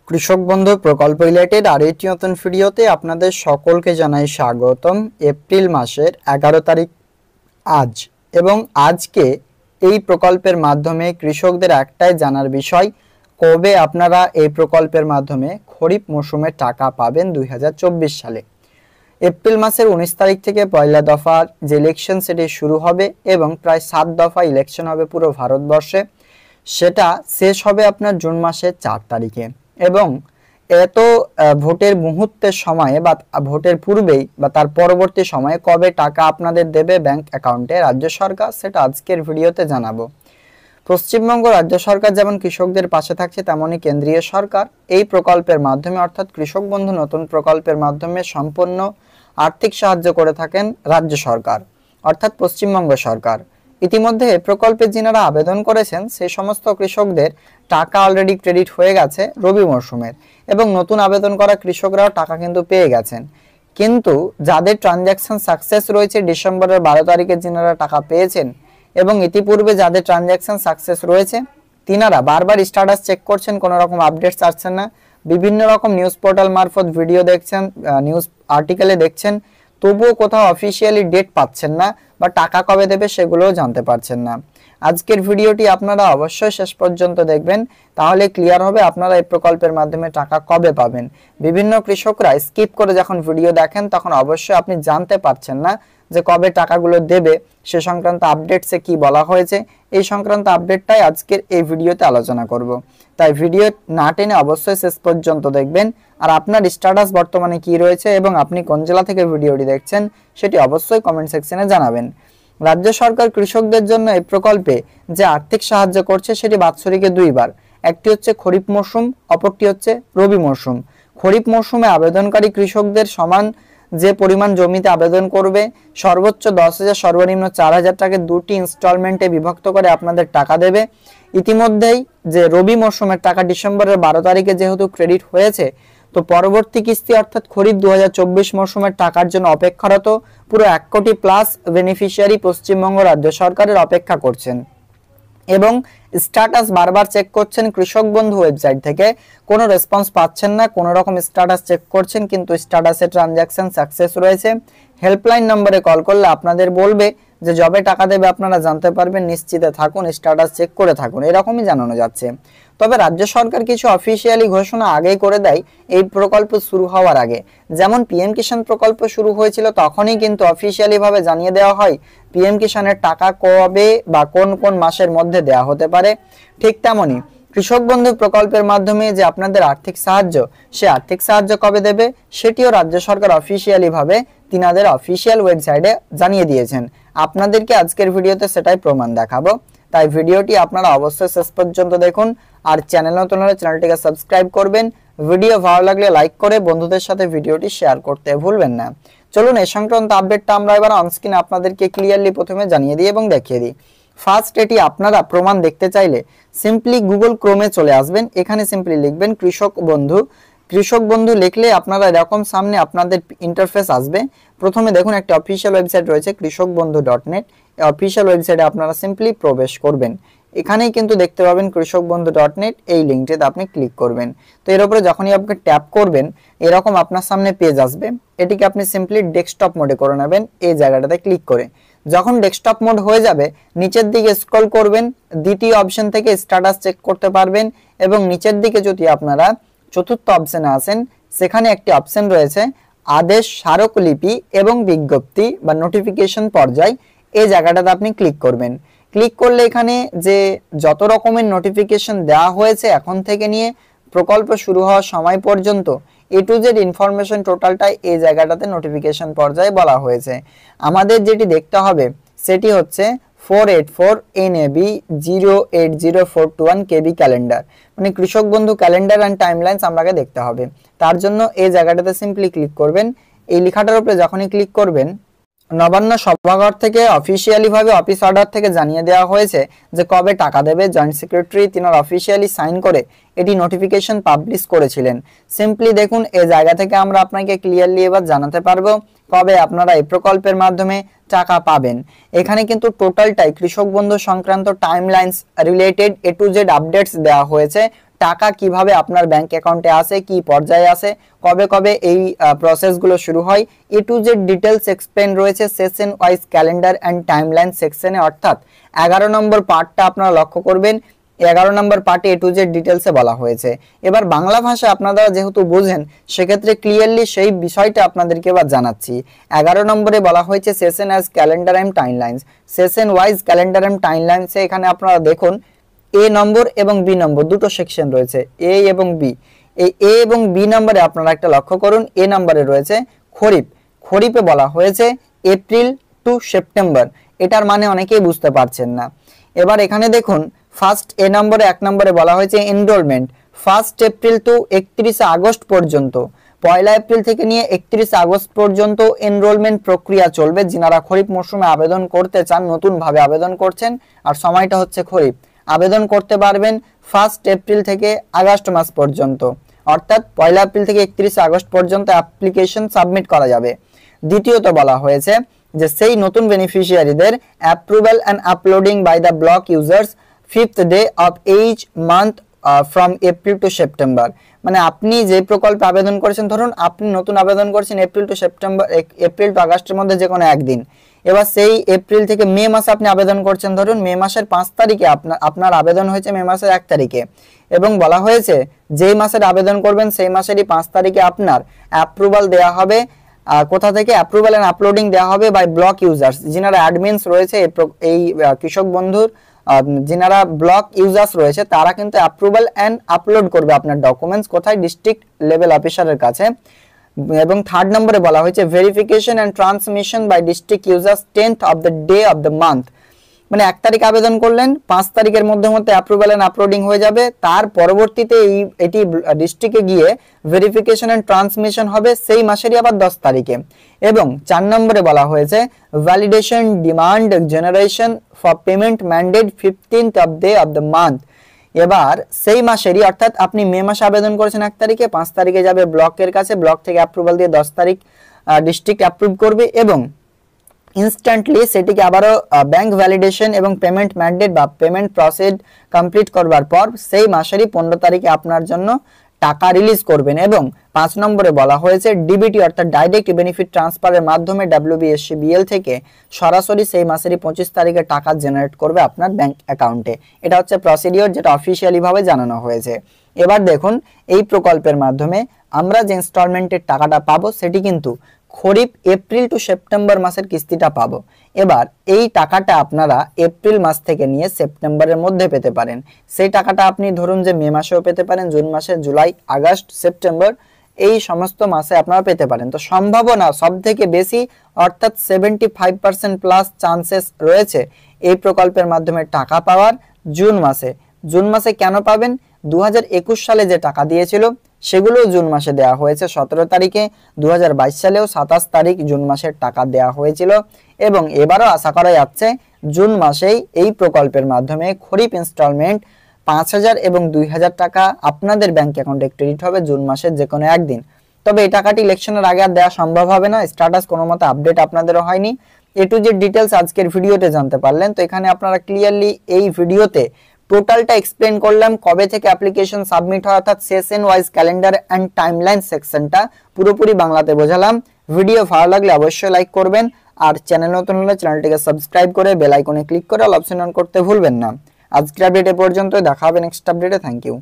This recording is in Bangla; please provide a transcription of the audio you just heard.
কৃষক বন্ধু প্রকল্প রিলেটেড আরেকটি নতুন ভিডিওতে আপনাদের সকলকে জানাই স্বাগতম। এপ্রিল মাসের 11 তারিখ আজ এবং আজকে এই প্রকল্পের মাধ্যমে কৃষকদের একটাই জানার বিষয়, কবে আপনারা এই প্রকল্পের মাধ্যমে খরিফ মৌসুমে টাকা পাবেন 2024 সালে। এপ্রিল মাসের 19 তারিখ থেকে পয়লা দফার যে ইলেকশন সেটি শুরু হবে এবং প্রায় 7 দফা ইলেকশন হবে পুরো ভারতবর্ষে। সেটা শেষ হবে আপনার জুন মাসের 4 তারিখে এবং এত ভোটের মুহূর্তের সময়ে বা ভোটের পূর্বেই বা তার পরবর্তী সময়ে কবে টাকা আপনাদের দেবে ব্যাংক অ্যাকাউন্টে রাজ্য সরকার, সেটা আজকের ভিডিওতে জানাবো। পশ্চিমবঙ্গ রাজ্য সরকার যেমন কৃষকদের পাশে থাকছে, তেমনই কেন্দ্রীয় সরকার এই প্রকল্পের মাধ্যমে অর্থাৎ কৃষক বন্ধু নতুন প্রকল্পের মাধ্যমে সম্পূর্ণ আর্থিক সাহায্য করে থাকেন রাজ্য সরকার অর্থাৎ পশ্চিমবঙ্গ সরকার। ইতিমধ্যে এই প্রকল্পে যিনারা আবেদন করেছেন সেই সমস্ত কৃষকদের টাকা অলরেডি ক্রেডিট হয়ে গেছে রবি মরশুমের এবং নতুন আবেদন করা কৃষকরাও টাকা কিন্তু পেয়ে গেছেন। কিন্তু যাদের ট্রানজ্যাকশন সাকসেস রয়েছে ডিসেম্বরের 12 তারিখে যিনারা টাকা পেয়েছেন এবং ইতিপূর্বে যাদের ট্রানজ্যাকশন সাকসেস রয়েছে তিনারা বারবার স্ট্যাটাস চেক করছেন, কোনো রকম আপডেটস আসছে না। বিভিন্ন রকম নিউজ পোর্টাল মারফত ভিডিও দেখছেন, নিউজ আর্টিকেলে দেখছেন, তবুও কোথাও অফিসিয়ালি ডেট পাচ্ছেন না বা টাকা কবে দেবে সেগুলোও জানতে পারছেন না। আজকের ভিডিওটি আপনারা অবশ্যই শেষ পর্যন্ত দেখবেন, তাহলে ক্লিয়ার হবে আপনারা এই প্রকল্পের মাধ্যমে টাকা কবে পাবেন। বিভিন্ন কৃষকরা স্কিপ করে যখন ভিডিও দেখেন তখন অবশ্যই আপনি জানতে পারছেন না যে কবে টাকাগুলো দেবে, সে সংক্রান্ত আপডেটসে কি বলা হয়েছে। এই সংক্রান্ত আপডেটটাই আজকের এই ভিডিওতে আলোচনা করব। তাই ভিডিও না টেনে অবশ্যই শেষ পর্যন্ত দেখবেন। আর আপনার স্ট্যাটাস বর্তমানে কি রয়েছে এবং আপনি কোন জেলা থেকে ভিডিওটি দেখছেন সেটি অবশ্যই কমেন্ট সেকশনে জানাবেন। রাজ্য সরকার কৃষকদের জন্য এই প্রকল্পে যে আর্থিক সাহায্য করছে সেটি বাৎসরিকে দুইবার, একটি হচ্ছে খরিফ মৌসুম, অপরটি হচ্ছে রবি মৌসুম। খরিফ মৌসুমে আবেদনকারী কৃষকদের সমান যে পরিমাণ জমিতে আবেদন করবে সর্বোচ্চ 10,000 সর্বনিম্ন 4,000 টাকা দুটি ইনস্টলমেন্টে বিভক্ত করে আপনাদের টাকা দেবে। ইতিমধ্যেই যে রবি মৌসুমের টাকা ডিসেম্বরের 12 তারিখে যেহেতু ক্রেডিট হয়েছে, তো পরবর্তী কিস্তি অর্থাৎ খরিফ 2024 মৌসুমের টাকার জন্য অপেক্ষারত পুরো 1 কোটি প্লাস বেনিফিশিয়ারি পশ্চিমবঙ্গ রাজ্য সরকারের অপেক্ষা করছেন এবং স্ট্যাটাস বারবার চেক করছেন কৃষক বন্ধু ওয়েবসাইট থেকে, কোনো রেসপন্স পাচ্ছেন না। কোনো রকম স্ট্যাটাস চেক করছেন কিন্তু স্ট্যাটাসে ট্রানজ্যাকশন সাকসেস রয়েছে। হেল্পলাইন নম্বরে কল করলে আপনাদের বলবে যে যবে টাকা দেবে আপনারা জানতে পারবেন, নিশ্চিতে থাকুন, স্ট্যাটাস চেক করে থাকুন, এরকমই জানানো যাচ্ছে। তবে রাজ্য সরকার কিছু অফিসিয়ালি ঘোষণা আগেই করে দেয় এই প্রকল্প শুরু হওয়ার আগে। যেমন পিএম কিষাণ প্রকল্প শুরু হয়েছিল তখনই কিন্তু অফিসিয়ালি ভাবে জানিয়ে দেওয়া হয় পিএম কিষাণের টাকা কবে বা কোন কোন মাসের মধ্যে দেওয়া হতে পারে। ঠিক তেমনই কৃষক বন্ধু প্রকল্পের মাধ্যমে যে আপনাদের আর্থিক সাহায্য, সে আর্থিক সাহায্য কবে দেবে সেটিও রাজ্য সরকার অফিসিয়ালি ভাবে তিনাদের অফিসিয়াল ওয়েবসাইটে জানিয়ে দিয়েছেন। আপনাদেরকে আজকের ভিডিওতে সেটাই প্রমাণ দেখাবো, তাই ভিডিওটি আপনারা অবশ্যই শেষ পর্যন্ত দেখুন। আর চ্যানেল নতুন হলে চ্যানেলটিকে সাবস্ক্রাইব করবেন। ভিডিও ভালো লাগলে লাইক করে বন্ধুদের সাথে ভিডিওটি শেয়ার করতে ভুলবেন না। চলুন এই সংক্রান্ত আপডেটটা আমরা এবার অনস্ক্রিন আপনাদেরকে ক্লিয়ারলি প্রথমে জানিয়ে দিই এবং দেখিয়ে দিই। ফার্স্ট, এটি আপনারা প্রমাণ দেখতে চাইলে সিম্পলি গুগল ক্রোমে চলে আসবেন। এখানে সিম্পলি লিখবেন কৃষক বন্ধু। কৃষক বন্ধু লিখলে আপনারা এরকম সামনে আপনাদের ইন্টারফেস আসবে। প্রথমে দেখুন একটা অফিসিয়াল ওয়েবসাইট রয়েছে কৃষকবন্ধু.net। এই অফিসিয়াল ওয়েবসাইটে আপনারা সিম্পলি প্রবেশ করবেন। এখানেই কিন্তু দেখতে পাবেন কৃষকবন্ধু.net, এই লিঙ্কটিতে আপনি ক্লিক করবেন। তো এর উপরে যখনই আপনি ট্যাপ করবেন এরকম আপনার সামনে পেজ আসবে। এটিকে আপনি সিম্পলি ডেস্কটপ মোডে করে নেবেন এই জায়গাটাতে ক্লিক করে। যখন ডেস্কটপ মোড হয়ে যাবে নিচের দিকে স্ক্রল করবেন, দ্বিতীয় অপশন থেকে স্ট্যাটাস চেক করতে পারবেন এবং নিচের দিকে যদি আপনারা চতুর্থ অপশনে আসেন সেখানে একটি অপশন রয়েছে আদেশ, স্মারকলিপি এবং বিজ্ঞপ্তি বা নোটিফিকেশন পর্যায়। এই জায়গাটাতে আপনি ক্লিক করবেন। ক্লিক করলে এখানে যে যত রকমের নোটিফিকেশন দেওয়া হয়েছে এখন থেকে নিয়ে প্রকল্প শুরু হওয়ার সময় পর্যন্ত এ টু জেড ইনফরমেশন টোটালটাই এই জায়গাটাতে নোটিফিকেশন পর্যায়ে বলা হয়েছে। আমাদের যেটি দেখতে হবে সেটি হচ্ছে 484 NAB 08041 KB ক্যালেন্ডার, মানে কৃষক বন্ধু ক্যালেন্ডার অ্যান্ড টাইমলাইন্স আমাকে দেখতে হবে। তার জন্য এই জায়গাটাতে সিম্পলি ক্লিক করবেন। এই লেখাটার উপরে যখনই ক্লিক করবেন নবান্ন সভাঘর থেকে অফিসিয়ালি ভাবে অফিস অর্ডার থেকে জানিয়ে দেওয়া হয়েছে যে কবে টাকা দেবে। জয়েন্ট সেক্রেটারি তিনার অফিসিয়ালি সাইন করে এটি নোটিফিকেশন পাবলিশ করেছিলেন। সিম্পলি দেখুন এই জায়গা থেকে আমরা আপনাকে ক্লিয়ারলি এবার জানাতে পারবো কবে আপনারা এই প্রকল্পের মাধ্যমে টাকা পাবেন। এখানে কিন্তু টোটালটাই কৃষক বন্ধু সংক্রান্ত timelines related A to Z updates দেওয়া হয়েছে। টাকা কিভাবে আপনার ব্যাংক অ্যাকাউন্টে আসে, কি পর্যায়ে আসে, কবে কবে এই প্রসেসগুলো শুরু হয়, এ টু জেড ডিটেলস এক্সপ্লেন রয়েছে session wise calendar and timeline সেকশনে। অর্থাৎ 11 নম্বর পার্টটা আপনারা লক্ষ্য করবেন, 11 নম্বর পার্টে এ টু জেড ডিটেলসে বলা হয়েছে। এবার বাংলা ভাষা আপনারা যেহেতু বোঝেন সেক্ষেত্রে ক্লিয়ারলি সেই বিষয়টা আপনাদেরকে এবার জানাচ্ছি। 11 নম্বরে বলা হয়েছে session as calendar and timelines, session wise calendar and টাইমলাইন্সে এখানে আপনারা দেখুন এ নম্বর এবং বি নম্বর দুটো সেকশন রয়েছে, এ এবং বি। এই এ এবং বি নম্বরে আপনারা একটা লক্ষ্য করুন, এ নম্বরে রয়েছে খরিফ, খরিফে বলা হয়েছে এপ্রিল টু সেপ্টেম্বর। এটার মানে অনেকেই বুঝতে পারছেন না। এবার এখানে দেখুন ফার্স্ট এ নম্বরে 1 নম্বরে বলা হয়েছে এনরোলমেন্ট 1 এপ্রিল টু 31 আগস্ট পর্যন্ত, 1 এপ্রিল থেকে নিয়ে 31 আগস্ট পর্যন্ত এনরোলমেন্ট প্রক্রিয়া চলবে। যিনারা খরিফ মৌসুমে আবেদন করতে চান, নতুনভাবে আবেদন করছেন আর সময়টা হচ্ছে খরিফ, আবেদন করতে পারবেন 1 এপ্রিল থেকে আগস্ট মাস পর্যন্ত, অর্থাৎ 1 এপ্রিল থেকে 31 আগস্ট পর্যন্ত অ্যাপ্লিকেশন সাবমিট করা যাবে। দ্বিতীয়ত বলা হয়েছে যে সেই নতুন বেনিফিশিয়ারিদের approval and uploading by the block users 5th day of each month from April to September. মানে আপনি যে প্রকল্পে আবেদন করেছেন, ধরুন আপনি নতুন আবেদন করেছেন April to September, April to আগস্টের মধ্যে যে কোনো একদিন। এবার সেই এপ্রিল থেকে মে মাসে আপনি আবেদন করছেন, ধরুন মে মাসের 5 তারিখে আপনার আবেদন হয়েছে মে মাসের 1 তারিখে, এবং বলা হয়েছে যেই মাসের আবেদন করবেন সেই মাসেরই 5 তারিখে আপনার অ্যাপ্রুভাল দেওয়া হবে। কোথা থেকে? অ্যাপ্রুভাল এন্ড আপলোডিং দেওয়া হবে বাই ব্লক ইউজার্স, যিনারা অ্যাডমিনস রয়েছে এই কৃষক বন্ধুর, যিনারা ব্লক ইউজার্স রয়েছে তারা কিন্তু অ্যাপ্রুভাল এন্ড আপলোড করবে আপনার ডকুমেন্টস কোথায়? ডিস্ট্রিক্ট লেভেল অফিসারের কাছে। এবং 3rd নম্বরে বলা হয়েছে verification and transmission by district users 10th of the day of the month. মানে 1 তারিখ আবেদন করলেন, 5 তারিখের মধ্যে অ্যাপ্রুভাল এন্ড আপলোডিং হয়ে যাবে, তার পরবর্তীতে এটি ডিস্ট্রিক্টে গিয়ে ভেরিফিকেশন এন্ড ট্রান্সমিশন হবে সেই মাসেরই আবার 10 তারিখে। এবং 4 নম্বরে বলা হয়েছে validation demand generation for payment mandate 15th off day of the month. এবার সেই মাসেরই, অর্থাৎ আপনি মে মাসে আবেদন করেছেন 1 তারিখে, 5 তারিখে যাবে ব্লকের কাছে, ব্লক থেকে অ্যাপ্রুভাল দিয়ে 10 তারিখ ডিস্ট্রিক্ট অ্যাপ্রুভ করবে, এবং ইনস্ট্যান্টলি সেটিকে আবারও ব্যাংক ভ্যালিডেশন এবং পেমেন্ট ম্যান্ডেট বা পেমেন্ট প্রসেস কমপ্লিট করবার পর সেই মাসেরই 15 তারিখে আপনার জন্য টাকা রিলিজ করবেন। এবং 5 নম্বরে বলা হয়েছে ডিবিটি অর্থাৎ ডাইরেক্ট বেনিফিট ট্রান্সফারের মাধ্যমে WBSCBL থেকে সরাসরি সেই মাসেরই 25 তারিখে টাকা জেনারেট করবে আপনার ব্যাংক অ্যাকাউন্টে। এটা হচ্ছে প্রসিডিওর, যেটা অফিসিয়ালি ভাবে জানানো হয়েছে। এবার দেখুন এই প্রকল্পের মাধ্যমে আমরা যে ইনস্টলমেন্টের টাকাটা পাবো সেটি কিন্তু খরিফ এপ্রিল টু সেপ্টেম্বর মাসের কিস্তিটা পাবো। এবার এই টাকাটা আপনারা এপ্রিল মাস থেকে নিয়ে সেপ্টেম্বরের মধ্যে পেতে পারেন। সেই টাকাটা আপনি ধরুন যে মে মাসেও পেতে পারেন, জুন মাসে, জুলাই, আগস্ট, সেপ্টেম্বর, এই সমস্ত মাসে আপনারা পেতে পারেন। তো সম্ভাবনা সব থেকে বেশি, অর্থাৎ 75% প্লাস চান্সেস রয়েছে এই প্রকল্পের মাধ্যমে টাকা পাওয়ার জুন মাসে। জুন মাসে কেন পাবেন? 2021 সালে যে টাকা দিয়েছিল সেগুলো জুন মাসে দেওয়া হয়েছে 17 তারিখে, 2022 সালেও 27 তারিখ জুন মাসের টাকা দেওয়া হয়েছিল, এবং এবারও আশা করা যাচ্ছে জুন মাসেই এই প্রকল্পের মাধ্যমে খরিফ ইনস্টলমেন্ট 5000 এবং 2000 টাকা আপনাদের ব্যাংক অ্যাকাউন্টে ক্রেডিট হবে জুন মাসের যে কোনো একদিন। তবে এই টাকাটি ইলেকশনের আগে আর দেওয়া সম্ভব হবে না, স্ট্যাটাস কোনো মতে আপডেট আপনাদেরও হয়নি। এ টু জেড ডিটেলস আজকের ভিডিওতে জানতে পারলেন। তো এখানে আপনারা ক্লিয়ারলি এই ভিডিওতে টোটালটা এক্সপ্লেন করলাম, কবে থেকে অ্যাপ্লিকেশন সাবমিট হয় অর্থাৎ session wise calendar and timeline সেকশনটা পুরোপুরি বাংলাতে বোঝালাম। ভিডিও ভালো লাগলে অবশ্যই লাইক করবেন, আর চ্যানেল নতুন হলে চ্যানেলটিকে সাবস্ক্রাইব করে বেল আইকনে ক্লিক করে অল অপশন অন করতে ভুলবেন না। আজকের আপডেট এ পর্যন্ত, দেখা হবে নেক্সট আপডেটে। Thank you.